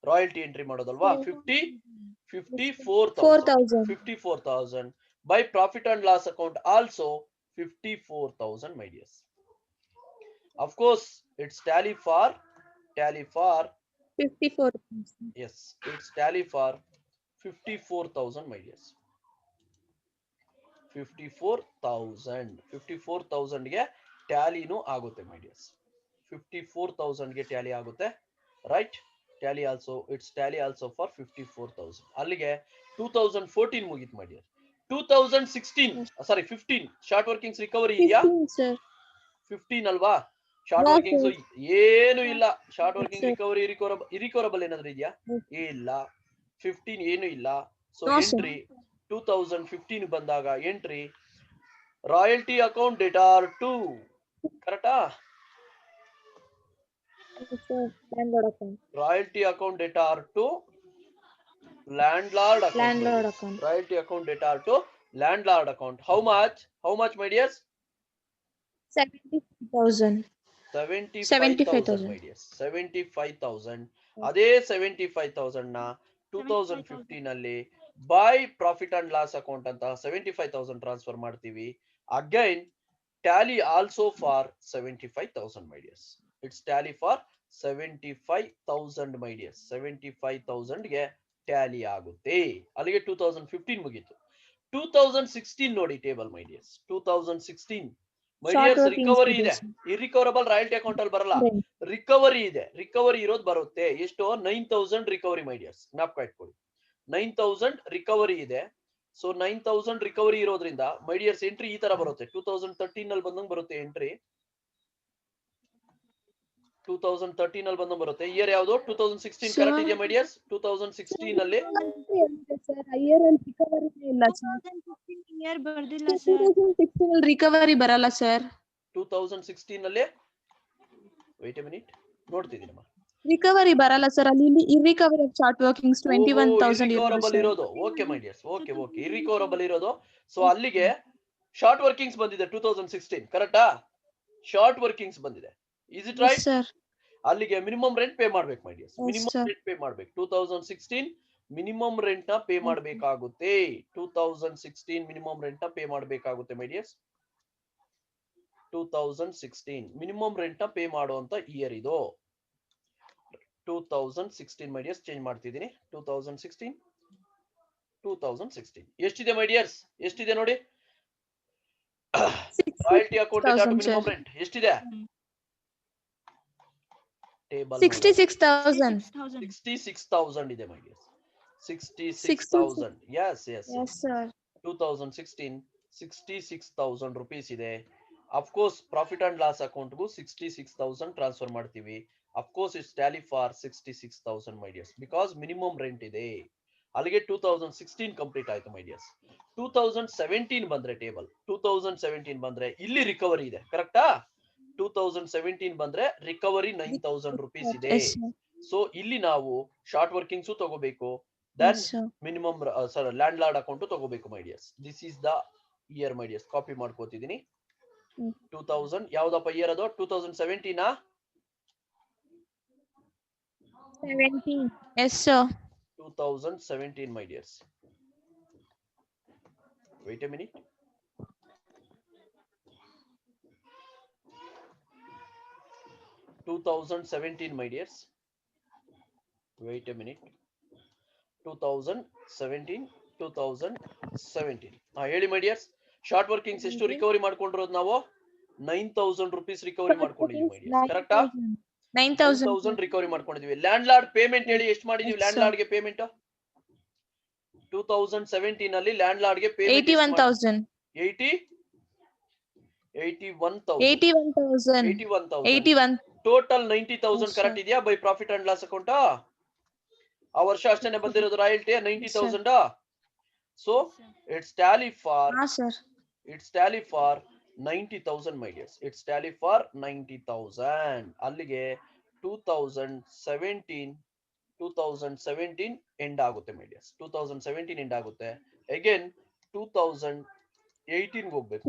[SPEAKER 1] royalty entry ಮಾಡೋದಲ್ವಾ? 54,000. 54,000 by profit and loss account also 54,000 my dears. Of course it's tally for
[SPEAKER 2] 54,000.
[SPEAKER 1] yes, it's tally for 54,000 my dears. 54,000 ಗೆ ಟ್ಯಾಲಿನೂ ಆಗುತ್ತೆ my dears. 54,000 ಗೆ tally ಆಗುತ್ತೆ, right? Tally also it's Tally also for 54,000. ಅಲ್ಲಿಗೆ 2014 ಮುಗೀತು my dear. 2016 sorry 15 short workings recovery ಇದೆಯಾ?
[SPEAKER 2] 15, sir.
[SPEAKER 1] 15 ಅಲ್ವಾ? Short
[SPEAKER 2] No,
[SPEAKER 1] workings
[SPEAKER 2] sir.
[SPEAKER 1] ಏನು ಇಲ್ಲ. Short working
[SPEAKER 2] sir.
[SPEAKER 1] ರಿಕವರಿ ಇರಿಕವರಬಲ್ ಏನಾದ್ರು ಇದೆಯಾ? ಇಲ್ಲ. 15 ಏನು ಇಲ್ಲ. So
[SPEAKER 2] No, sir.
[SPEAKER 1] ಎಂಟ್ರಿ 2015 ಬಂದಾಗ ಎಂಟ್ರಿ ರಾಯಲ್ಟಿ ಅಕೌಂಟ್ ಡೇಟಾರ್ 2 ಕರೆಕ್ಟಾ?
[SPEAKER 2] Yes, sir. Landlord account.
[SPEAKER 1] Royalty account debtor 2 landlord account.
[SPEAKER 2] Landlord account.
[SPEAKER 1] Royalty account data to landlord account. How much my dears?
[SPEAKER 2] 75,000.
[SPEAKER 1] 75,000 my dears. 75,000. ಅದೇ 75,000 ನ 2015 ಅಲ್ಲಿ by profit and loss account ಅಂತ 75,000 transfer ಮಾಡ್ತೀವಿ. Again Tally also for 75,000 my dears. It's tally for 75,000 my dears. 75,000 ಗೆ tally ಆಗುತ್ತೆ. ಅಲ್ಲಿಗೆ 2015 ಮುಗೀತು. 2016 ನೋಡಿ table my dears. 2016 my dears recovery ಇದೆ. ಇರಿಕವರಬಲ್ ರಾಯಲ್ಟಿ ಅಕೌಂಟ್ ಅಲ್ಲಿ ಬರಲ್ಲ, ರಿಕವರಿ ಇದೆ. ರಿಕವರಿ ಇರೋದು ಬರುತ್ತೆ. ಎಷ್ಟು? 9,000 ರಿಕವರಿ ಮೈ ಡಿಯರ್ಸ್. ಜ್ಞಾಪಕ ಇಟ್ಕೊಳ್ಳಿ, 9,000 ರಿಕವರಿ ಇದೆ. ಸೊ 9,000 ರಿಕವರಿ ಇರೋದ್ರಿಂದ ಮೈ ಡಿಯರ್ಸ್ ಎಂಟ್ರಿ ಈ ತರ ಬರುತ್ತೆ. 2013 ಅಲ್ಲಿ ಬಂದಂಗ್ ಬರುತ್ತೆ ಎಂಟ್ರಿ. 2013 ಅಲ್ಲಿ ಬಂದಂಗ್ ಬರುತ್ತೆ. ಇಯರ್ ಯಾವುದು? 2016 ಕರೆಕ್ಟ್ ಇದೆಯಾ ಮೈ ಡಿಯರ್ಸ್? 2016 ಅಲ್ಲಿ
[SPEAKER 3] ಇಯರ್ ಬರ್ದಿಲ್ಲ ಸರ್.
[SPEAKER 2] 2016 ರಿಕವರಿ ಬರಲ್ಲ ಸರ್.
[SPEAKER 1] 2016 ಅಲ್ಲಿ ವೇಟ್ ಎ ಮಿನಿಟ್ ನೋಡ್ತಿದ್ದೀನಮ್ಮ.
[SPEAKER 2] ರಿಕವರಿ ಬರಲ್ಲ ಸರ್. ಅಲ್ಲಿ ಇರಿಕವರಿ ಆಫ್ ಶಾರ್ಟ್ ವರ್ಕಿಂಗ್ಸ್ 21,000
[SPEAKER 1] ಇರಿಕವರಬಲ್ ಇರೋದು. ಓಕೆ ಮೈ ಡಿಯರ್ಸ್, ಓಕೆ ಇರಿಕವರಬಲ್ ಇರೋದು. ಸೊ ಅಲ್ಲಿಗೆ ಶಾರ್ಟ್ ವರ್ಕಿಂಗ್ಸ್ ಬಂದಿದೆ 2016 ಕರೆಕ್ಟಾ? ಶಾರ್ಟ್ ವರ್ಕಿಂಗ್ಸ್ ಬಂದಿದೆ. Is it right?
[SPEAKER 2] ಸರ್.
[SPEAKER 1] ಅಲ್ಲಿಗೆ ಮಿನಿಮಮ್ ರೆಂಟ್ ಪೇ ಮಾಡ್ಬೇಕು my dears. Minimum rent pay ಮಾಡ್ಬೇಕು. 2016 ಮಿನಿಮಮ್ ರೆಂಟ್ ನ ಪೇ ಮಾಡಬೇಕಾಗುತ್ತೆ. 2016 ಮಿನಿಮಮ್ ರೆಂಟ್ ನ ಪೇ ಮಾಡಬೇಕಾಗುತ್ತೆ ಮೈ ಡಿಯರ್ಸ್. 2016 ಮಿನಿಮಮ್ ರೆಂಟ್ ನ ಪೇ ಮಾಡುವಂತ ಇಯರ್ ಇದು. 2016 ಮೈ ಡಿಯರ್ಸ್ ಚೇಂಜ್ ಮಾಡ್ತಿದ್ದೀನಿ. 2016 ಎಷ್ಟಿದೆ ಮೈ ಡಿಯರ್ಸ್? ಎಷ್ಟಿದೆ ನೋಡಿ. Royalty account data to minimum rent ಎಷ್ಟಿದೆ? ಟೇಬಲ್
[SPEAKER 2] 66,000.
[SPEAKER 1] 66,000 ಇದೆ my dears. 66,000. yes
[SPEAKER 2] sir.
[SPEAKER 1] 2016 66,000 rupees ಇದೆ. Of course profit and loss account ಗು 66,000 ಟ್ರಾನ್ಸ್ಫರ್ ಮಾಡ್ತೀವಿ. Of course it's tally for 66,000 my dears, because minimum rent ಇದೆ. ಅಲ್ಲಿಗೆ 2016 ಕಂಪ್ಲೀಟ್ ಆಯ್ತು ಮೈ ಡಿಯರ್ಸ್. 2017 ಬಂದ್ರೆ table 2017 ಬಂದ್ರೆ ಇಲ್ಲಿ ರಿಕವರಿ ಇದೆ ಕರೆಕ್ಟಾ. 2017 ಬಂದ್ರೆ ರಿಕವರಿ 9,000 rupees ಇದೆ.
[SPEAKER 2] Yes, sir.
[SPEAKER 1] ಸೊ ಇಲ್ಲಿ ನಾವು ಶಾರ್ಟ್ ವರ್ಕಿಂಗ್ಸು ತಗೋಬೇಕು,
[SPEAKER 2] Yes,
[SPEAKER 1] then
[SPEAKER 2] sir.
[SPEAKER 1] Minimum landlord account ತಗೋಬೇಕು my dears. This is the year my dears. Copy ಮಾಡ್ಕೋತಿದ್ದೀನಿ. 2000 ಯಾವ್ದಪ್ಪ ಇಯರ್ ಅದು? 2017
[SPEAKER 2] 17. Yes, sir.
[SPEAKER 1] 2017 my dears. Wait a minute. my dears. Wait a minute. 2017. ಹೇಳಿ ಮೈ dears. Short workings ಎಷ್ಟು recovery ಮಾಡ್ಕೊಂಡಿರೋದು ನಾವು? 9,000 rupees recovery ಮಾಡ್ಕೊಂಡಿದೀವಿ ಮೈ ಡಿಯರ್ಸ್. ಕರೆಕ್ಟಾ? 9,000 ರಿಕವರಿ ಮಾಡ್ಕೊಂಡಿದೀವಿ. ಲ್ಯಾಂಡ್ ಲಾರ್ಡ್ ಪೇಮೆಂಟ್ ಹೇಳಿ ಎಷ್ಟು ಮಾಡಿದೀವಿ ಲ್ಯಾಂಡ್ ಲಾರ್ಡ್ ಗೆ ಪೇಮೆಂಟ್? 2017 ಅಲ್ಲಿ ಲ್ಯಾಂಡ್ ಲಾರ್ಡ್ ಗೆ ಪೇಮೆಂಟ್
[SPEAKER 2] 81,000.
[SPEAKER 1] 81,000 ಟೋಟಲ್ 90,000 ಕರೆಕ್ಟ್ ಇದೆಯಾ by profit and loss account? ಆ ವರ್ಷ ಅಷ್ಟೇನೆ ಬಂದಿರೋದು royalty 90,000. So it's tally for it's tally for 90,000 my dears. It's tally for 90,000. ಅಲ್ಲಿಗೆ 2017 ಎಂಡ್ ಆಗುತ್ತೆ my dears. 2017 ಎಂಡ್ ಆಗುತ್ತೆ. ಅಗೇನ್ 2018 ಹೋಗ್ಬೇಕು.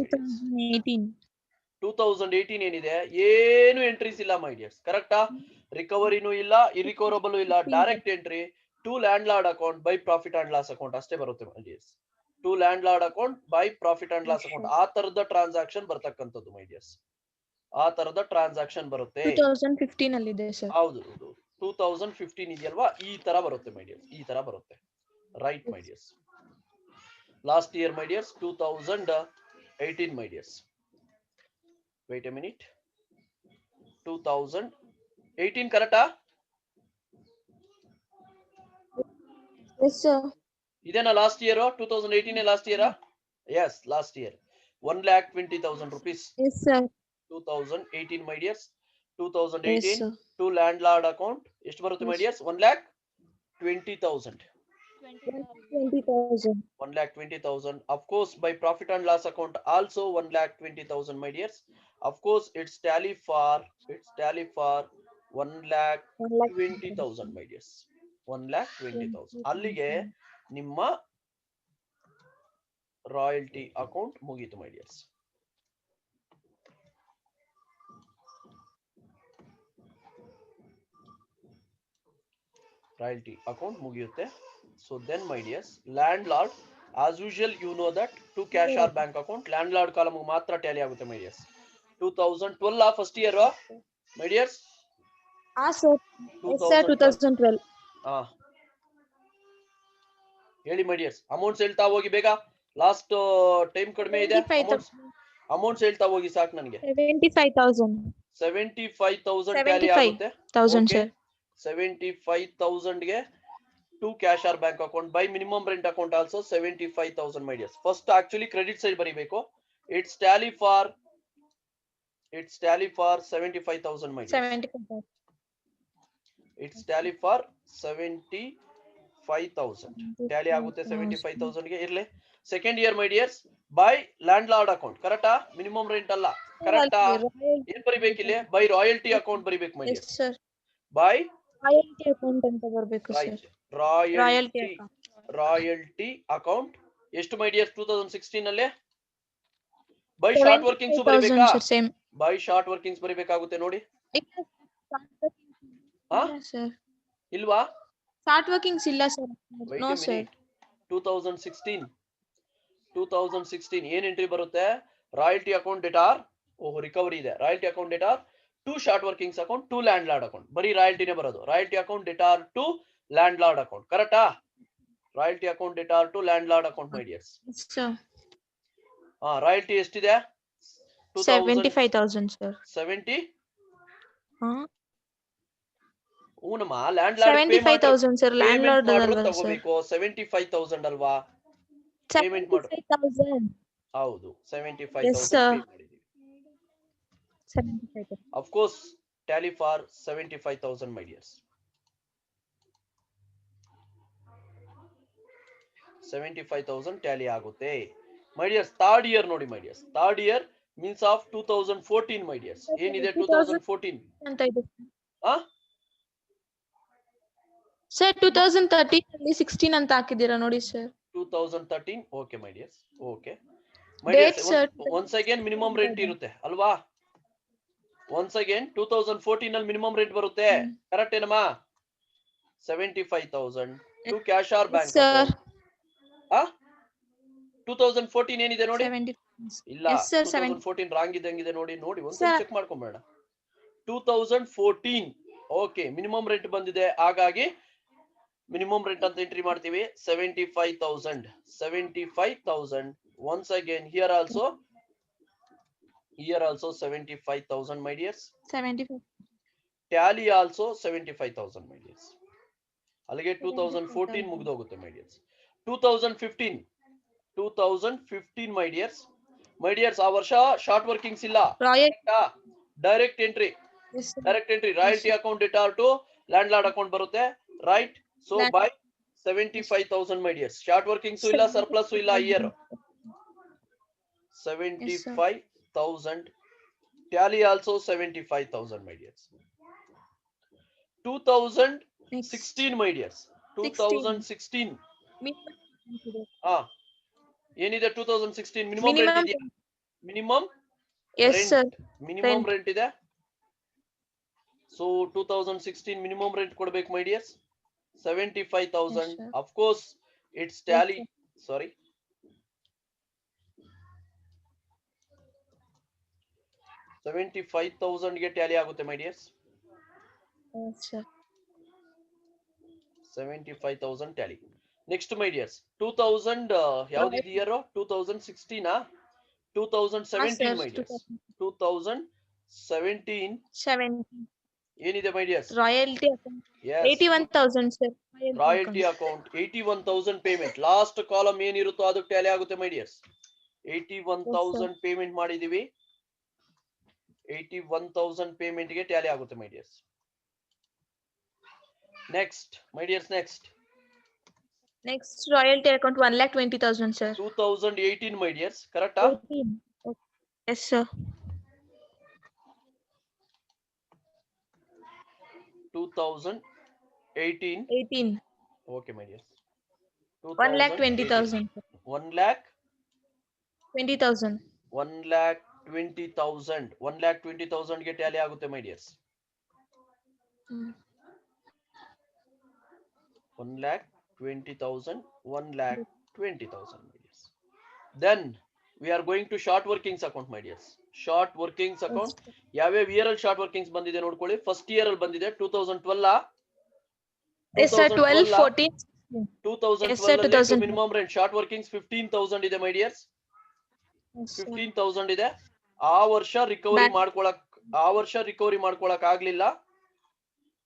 [SPEAKER 1] 2018 ಏನಿದೆ? ಏನು ಎಂಟ್ರೀಸ್ ಇಲ್ಲ my dears. ಕರೆಕ್ಟಾ? ರಿಕವರಿನೂ ಇಲ್ಲ, ಇರಿಕವರಬಲ್ ಇಲ್ಲ. Direct entry to landlord account by profit and loss account ಅಷ್ಟೇ ಬರುತ್ತೆ my dears. To landlord account by profit and loss account ಆ ತರದ ಟ್ರಾನ್ಸಾಕ್ಷನ್ ಬರ್ತಕ್ಕಂಥದ್ದು ಮೈ ಡಿಯರ್ಸ್. ಆ ತರದ ಟ್ರಾನ್ಸಾಕ್ಷನ್ ಬರುತ್ತೆ.
[SPEAKER 2] 2015 ಅಲ್ಲಿ ಇದೆ ಸರ್.
[SPEAKER 1] ಹೌದು 2015 ಇದೆಯಲ್ವಾ, ಈ ತರ ಬರುತ್ತೆ ಮೈ ಡಿಯರ್ಸ್. ಈ ತರ ಬರುತ್ತೆ. Right my dears. Last year my dears 2018 my dears. Wait a minute. 2018 ಕರೆಕ್ಟಾ?
[SPEAKER 2] Yes, sir.
[SPEAKER 1] ಇದೇನಾ last year? 2018 last year? Yes last year. 1,20,000 rupees.
[SPEAKER 2] Yes, sir.
[SPEAKER 1] 2018 my dears. 2018
[SPEAKER 2] Yes, sir.
[SPEAKER 1] to landlord account ಎಷ್ಟು ಬರುತ್ತೆ my dears? 1,20,000.
[SPEAKER 2] 20,000.
[SPEAKER 1] 1,20,000. Of course by profit and loss account also 1,20,000 my dears. Of course it's tally for 1,20,000 my dears. 1,20,000. ಅಲ್ಲಿಗೆ ನಿಮ್ಮ royalty account ಮುಗೀತು my dears. Royalty account ಮುಗಿಯುತ್ತೆ. So then my dears landlord as usual you know that to cash or bank account landlord column ಮಾತ್ರ tally ಆಗುತ್ತೆ my dears. 2012 first year my dears?
[SPEAKER 2] sir. Yes, sir. 2012.
[SPEAKER 1] ಹೇಳಿ ಮೈ dears. Amounts ಹೇಳ್ತಾ ಹೋಗಿ ಬೇಗ. Last time ಕಡಿಮೆ ಇದೆ. Amounts ಹೇಳ್ತಾ ಹೋಗಿ ಸಾಕು ನನಗೆ. 75,000 ಟ್ಯಾಲಿ ಆಗುತ್ತೆ. 75,000 ಗೆ to cash or bank account by minimum rent account also 75,000 my dears. First actually credit side ಬರೀಬೇಕು. It's tally for 75,000 my dears.
[SPEAKER 2] 75,000.
[SPEAKER 1] It's tally for 75,000. Tally ಆಗುತ್ತೆ 75,000 ಗೆ ಇರ್ಲಿ. Second year my dears by land lord account ಕರೆಕ್ಟಾ? Minimum rent ಅಲ್ಲ ಕರೆಕ್ಟಾ? ಏನ್ ಬರಿಬೇಕು ಇಲ್ಲಿ? ಬೈ ರಾಯಲ್ಟಿ ಅಕೌಂಟ್ ಬರಿಬೇಕು my dears. By
[SPEAKER 2] royalty account ಅಂತ ಬರಬೇಕು ಸರ್.
[SPEAKER 1] ರಾಯಲ್ಟಿ ಅಕೌಂಟ್ ಎಷ್ಟು ಮೈ ಡಿಯರ್ಸ್? 2016 ಅಲ್ಲಿ ಬೈ ಶಾರ್ಟ್ ವರ್ಕಿಂಗ್ಸ್ ಬರಿಬೇಕಾ? ಬೈ ಶಾರ್ಟ್ ವರ್ಕಿಂಗ್ಸ್ ಬರಿಬೇಕಾಗುತ್ತೆ ನೋಡಿ. ಇಲ್ವಾ?
[SPEAKER 2] ಶಾರ್ಟ್ ವರ್ಕಿಂಗ್ಸ್ ಇಲ್ಲ ಸರ್. No sir.
[SPEAKER 1] 2016 ಏನ್ ಎಂಟ್ರಿ ಬರುತ್ತೆ? ರಾಯಲ್ಟಿ ಅಕೌಂಟ್ ಡೇಟಾರ್ ರಿಕವರಿ ಇದೆ. Royalty account debtor to short workings account to landlord account. ಬರೀ ರಾಯಲ್ಟಿನೇ ಬರೋದು. Royalty account debtor to landlord account ಕರೆಕ್ಟಾ? Royalty account debtor to landlord account my dears. Royalty ಎಷ್ಟಿದೆ?
[SPEAKER 2] 75,000 sir.
[SPEAKER 1] 70 ಊನಮ್ಮ landlord
[SPEAKER 2] 75,000 sir. Land lord ಅಲ್ವಾ
[SPEAKER 1] ತಗೋಬೇಕು? 75,000 ಅಲ್ವಾ payment ಮಾಡು? ಹೌದು 75,000 ಪೇ ಮಾಡಿದೀವಿ. Of course tally for 75,000 my dears. 75,000 tally ಆಗುತ್ತೆ. ಮೈ ಡಿಯರ್ಸ್ ಥರ್ಡ್ ಇಯರ್ ನೋಡಿ my dears, third year means of 2014 my dears. ಏನಿದೆ 2014
[SPEAKER 2] ಅಂತ ಇದೆ
[SPEAKER 1] ಆ
[SPEAKER 2] ಸರ್. 2013 ಅಲ್ಲಿ 16 ಅಂತ ಹಾಕಿದ್ದೀರಾ ನೋಡಿ sir.
[SPEAKER 1] 2013 okay my dears, okay my
[SPEAKER 2] Date,
[SPEAKER 1] dears.
[SPEAKER 2] sir.
[SPEAKER 1] Once again minimum rent ಇರುತ್ತೆ ಅಲ್ವಾ? ಒನ್ಸ್ ಅಗೇನ್ 2014 ಅಲ್ಲಿ ಮಿನಿಮಮ್ ರೆಂಟ್ ಬರುತ್ತೆ, ಕರೆಕ್ಟ್ ಏನಮ್ಮ? 75,000 to cash or bank
[SPEAKER 2] sir.
[SPEAKER 1] 2014 ಏನಿದೆ ನೋಡಿ?
[SPEAKER 2] 70.
[SPEAKER 1] ಇಲ್ಲ,
[SPEAKER 2] Yes, sir,
[SPEAKER 1] 2014 ರಾಂಗ್ ಇದ್ದಂಗಿದೆ ನೋಡಿ. ನೋಡಿ ಒಂದ್ಸಲ
[SPEAKER 2] Sir.
[SPEAKER 1] ಚೆಕ್ ಮಾಡ್ಕೊಂಬೇಡ. 2014 ಓಕೆ ಮಿನಿಮಮ್ ರೆಂಟ್ ಬಂದಿದೆ, ಹಾಗಾಗಿ ಮಿನಿಮಮ್ ರೆಂಟ್ ಅಂತ ಎಂಟ್ರಿ ಮಾಡ್ತೀವಿ. 75,000 75,000. Once again here also 75,000 my dears.
[SPEAKER 2] 75.
[SPEAKER 1] Tally also 75,000 my dears. ಅಲ್ಲಿಗೆ 2014 ಮುಗಿದೋಗುತ್ತೆ my dears. 2015 my dears. My dears ಆ ವರ್ಷ ಶಾರ್ಟ್ ವರ್ಕಿಂಗ್ಸ್ ಇಲ್ಲ,
[SPEAKER 2] Royal.
[SPEAKER 1] Direct entry.
[SPEAKER 2] Yes, sir.
[SPEAKER 1] Direct entry royalty account debtor to landlord account ಬರುತ್ತೆ, right? So by 75,000 my dears. Short workings ಇಲ್ಲ, surplus ಇಲ್ಲ year. 75,000. Tally also 75,000 my dears. 2016 my dears. 2016 ಏನಿದೆ? 2016 minimum rent ಇದೆಯಾ? Minimum
[SPEAKER 2] Yes, sir.
[SPEAKER 1] Minimum rent ಇದೆ. So 2016 minimum rent ಕೊಡ್ಬೇಕು ಮೈ dears. 75,000.
[SPEAKER 2] Yes, sir.
[SPEAKER 1] of course it's tally.
[SPEAKER 2] Yes,
[SPEAKER 1] sorry, 75,000 ಗೆ tally ಆಗುತ್ತೆ my dears.
[SPEAKER 2] Yes, sir.
[SPEAKER 1] 75,000 tally. Next my dears 2000 ಯಾವ್ದು ಇದು year? 2016 2017 ಮೈ dears. 2017
[SPEAKER 2] 70.
[SPEAKER 1] ಏನಿದೆ my dears?
[SPEAKER 2] Royalty account.
[SPEAKER 1] Yes.
[SPEAKER 2] 81,000 sir.
[SPEAKER 1] Royalty account 81,000 payment. Last column ಏನಿರುತ್ತೋ ಅದು tally ಆಗುತ್ತೆ my dears. 81,000 payment ಮಾಡಿದೀವಿ. 81,000 payment ಗೆ ಟ್ಯಾಲಿ ಆಗುತ್ತೆ my dears. Next my dears,
[SPEAKER 2] Next royalty account 1,20,000 sir.
[SPEAKER 1] 2018 ಮೈ ಡಿಯರ್ಸ್, ಕರೆಕ್ಟಾ?
[SPEAKER 2] 18. Okay. Yes, sir.
[SPEAKER 1] 2018
[SPEAKER 2] 18.
[SPEAKER 1] Okay my dears.
[SPEAKER 2] 1,20,000.
[SPEAKER 1] 1,20,000
[SPEAKER 2] 20,000.
[SPEAKER 1] 1,20,000 ಗೆ tally ಆಗುತ್ತೆ my dears. 1,20,000 1,20,000 my dears. Then we are going to short workings account my dears. Short workings account ಯಾವ್ಯಾವ year ಅಲ್ಲಿ short workings ಬಂದಿದೆ ನೋಡ್ಕೊಳ್ಳಿ. First year ಅಲ್ಲಿ ಬಂದಿದೆ 2012
[SPEAKER 2] Yes, sir. 12, 14.
[SPEAKER 1] 2012 minimum rent short workings 15,000 ಇದೆ my dears.
[SPEAKER 2] Yes, sir.
[SPEAKER 1] 15,000 ಇದೆ. ಆ ವರ್ಷ ರಿಕವರಿ ಮಾಡ್ಕೊಳಕ್ ಆಗ್ಲಿಲ್ಲ.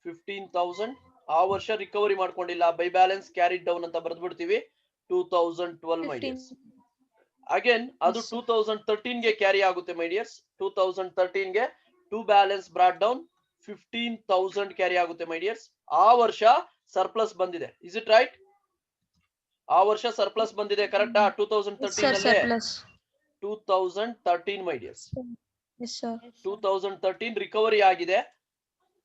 [SPEAKER 1] 15,000 ಆ ವರ್ಷ ರಿಕವರಿ ಮಾಡ್ಕೊಂಡಿಲ್ಲ. ಬೈ ಬ್ಯಾಲೆನ್ಸ್ ಕ್ಯಾರಿಡ್ ಡೌನ್ ಅಂತ ಬರ್ದ್ಬಿಡ್ತೀವಿ. 2012 ಮೈ ಡಿಯರ್ಸ್. ಅಗೇನ್ ಅದು 2013 ಗೆ ಕ್ಯಾರಿ ಆಗುತ್ತೆ ಮೈ ಡಿಯರ್ಸ್. 2013 ಗೆ to balance brought down 15,000 carry ಆಗುತ್ತೆ ಮೈ ಡಿಯರ್ಸ್. ಆ ವರ್ಷ ಸರ್ಪ್ಲಸ್ ಬಂದಿದೆ. Is it right? ಆ ವರ್ಷ ಸರ್ಪ್ಲಸ್ ಬಂದಿದೆ, ಕರೆಕ್ಟಾ? 2013 ಅಲ್ಲೇ 2013 my dears.
[SPEAKER 2] Yes, sir.
[SPEAKER 1] 2013 recovery ಆಗಿದೆ.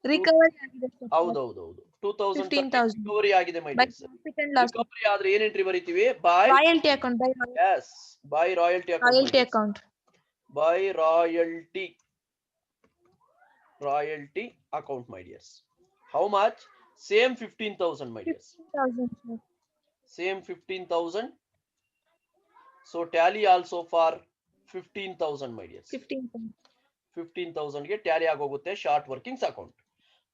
[SPEAKER 2] Recovery ಆಗಿದೆ sir.
[SPEAKER 1] ಹೌದೌದು 2013
[SPEAKER 2] 15,000.
[SPEAKER 1] ರಿಕವರಿ ಆಗಿದೆ my
[SPEAKER 2] By
[SPEAKER 1] dears.
[SPEAKER 2] profit and loss.
[SPEAKER 1] Recovery ಆದ್ರೆ ಏನ್ ಎಂಟ್ರಿ ಬರೀತೀವಿ? By
[SPEAKER 2] Royalty account. By
[SPEAKER 1] yes by royalty account.
[SPEAKER 2] royalty account.
[SPEAKER 1] By royalty account my dears. How much? Same 15,000 my dears.
[SPEAKER 2] 15,000 sir.
[SPEAKER 1] Same 15,000. So tally also for 15,000 my dears.
[SPEAKER 2] 15,000.
[SPEAKER 1] 15,000 ಗೆ Tally ಆಗೋಗುತ್ತೆ short workings account.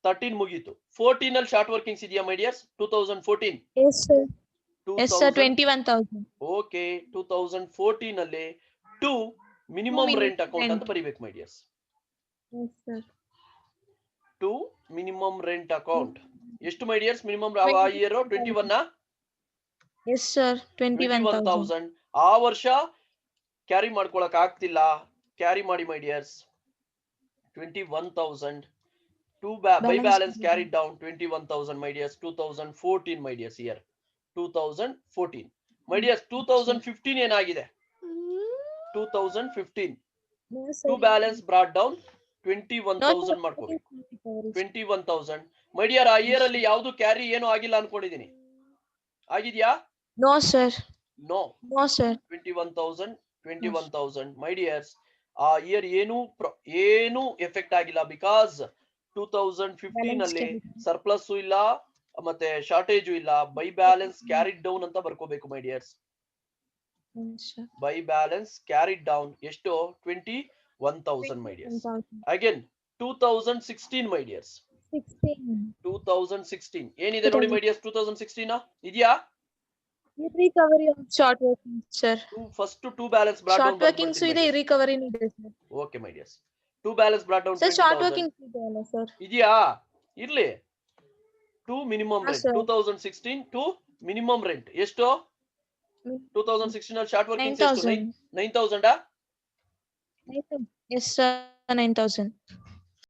[SPEAKER 1] 13 ಮುಗೀತು. 14 ಅಲ್ಲಿ short workings ಇದೆಯಾ my dears? 2014.
[SPEAKER 2] Yes, sir. Yes, sir. 21,000.
[SPEAKER 1] Okay 2014 ಅಲ್ಲಿ 2 minimum rent account ಅಂತ ಬರಿಬೇಕು my dears.
[SPEAKER 2] Yes, sir.
[SPEAKER 1] 2 minimum rent account. ಎಷ್ಟು my dears minimum year? 21
[SPEAKER 2] Yes, sir. 21,000.
[SPEAKER 1] ಆ ವರ್ಷ ಕ್ಯಾರಿ ಮಾಡ್ಕೊಳಕ್ ಆಗ್ತಿಲ್ಲ, ಕ್ಯಾರಿ ಮಾಡಿ my dears. 21,000 to by balance carry down 21,000 my dears. 2014 my dears year 2014. My dears 2015 ಏನಾಗಿದೆ 2015 to balance brought down 21,000 ಮಾಡ್ಕೋಬೇಕು 21,000 my dear ಆ year ಅಲ್ಲಿ ಯಾವ್ದು ಕ್ಯಾರಿ ಏನು ಆಗಿಲ್ಲ ಅನ್ಕೊಂಡಿದೀನಿ ಆಗಿದ್ಯಾ
[SPEAKER 2] No, sir.
[SPEAKER 1] No
[SPEAKER 2] No, sir.
[SPEAKER 1] 21,000 my dears ಆ ಇಯರ್ ಏನು ಎಫೆಕ್ಟ್ ಆಗಿಲ್ಲ ಬಿಕಾಸ್ 2015 ಅಲ್ಲಿ ಸರ್ಪ್ಲಸ್ ಇಲ್ಲ ಮತ್ತೆ ಶಾರ್ಟೇಜು ಇಲ್ಲ ಬೈ ಬ್ಯಾಲೆನ್ಸ್ ಕ್ಯಾರಿಡ್ ಡೌನ್ ಅಂತ ಬರ್ಕೋಬೇಕು my dears by balance carried down ಎಷ್ಟು 21,000 my dears again 2016 my dears 2016 ಏನಿದೆ ನೋಡಿ ಮೈ ಡಿಯರ್ಸ್ 2016 ಇದೆಯಾ
[SPEAKER 2] Recovery of short working, sir.
[SPEAKER 1] First to balance brought
[SPEAKER 2] Short working so ಇದೆ recovery ಇದೆ sir.
[SPEAKER 1] Okay my dears to balance brought down
[SPEAKER 2] Sir, short working ಇದೆ ಅಲ್ಲ sir.
[SPEAKER 1] ಇದೆಯಾ ಇರ್ಲಿ to minimum
[SPEAKER 2] ಹಾ,
[SPEAKER 1] rent
[SPEAKER 2] sir.
[SPEAKER 1] 2016 to minimum rent ಎಷ್ಟು 2016 ಅಲ್ಲಿ short working ಎಷ್ಟು
[SPEAKER 2] 9,000.
[SPEAKER 1] 9,000
[SPEAKER 2] Yes sir, 9,000.